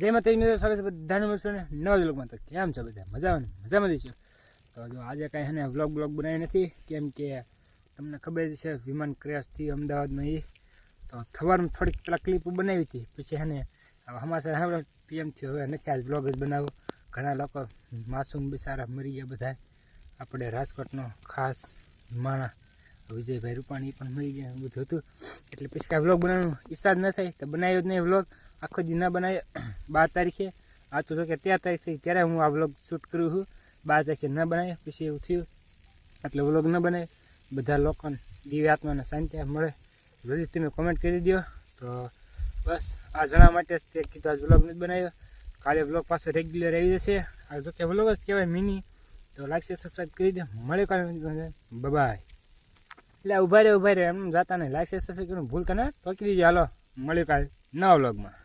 જય માતાજી મિત્રો, સ્વાગત છે બધાનું મળશું ને નવા વ્લોગમાં. તો કેમ છે બધા? મજામાં જઈશું. તો જો આજે કાંઈ છે ને વ્લોગ બનાવી નથી, કેમ કે તમને ખબર છે વિમાન ક્રેશથી અમદાવાદમાં તો સવારમાં થોડીક પેલા ક્લિપ બનાવી હતી, પછી છે ને હમાસર સાંભળો પીએમથી હવે નથી આજ વ્લોગ જ બનાવો. ઘણા લોકો માસૂમ બિચારા મરી ગયા બધા. આપણે રાજકોટનો ખાસ માણસ વિજયભાઈ રૂપાણી પણ મરી ગયા બધું હતું, એટલે પછી કાંઈ વ્લોગ બનાવવાનું ઈચ્છા જ ન થઈ તો બનાવ્યો જ નહીં વ્લોગ. આખો દી ના બનાવ્યો. 12 તારીખે આ તો કે 13 તારીખ થઈ ત્યારે હું આ વ્લોગ શૂટ કરું છું. 12 તારીખે ન બનાવ્યો, પછી એવું થયું એટલે વ્લોગ ન બનાવ્યો. બધા લોકોને દિવ્ય આત્માને શાંતિ મળે જલ્દી તમે કોમેન્ટ કરી દો. તો બસ આ જણા માટે તે કીધું આજ વ્લોગ નથી બનાવ્યો. કાલે વ્લોગ પાછો રેગ્યુલર આવી જશે. આ જો કે વ્લોગ જ કહેવાય મિની. તો લાઈક છે, સબસ્ક્રાઈબ કરી દો. મળે કાલે બાય. એટલે ઉભા રહે એમ જતા નહીં. લાઈક છે, સબસ્ક્રાઈબ કરવાનું ભૂલતા ને પકડી દીજો. હાલો મળ્યું કાલે નવા વ્લોગમાં.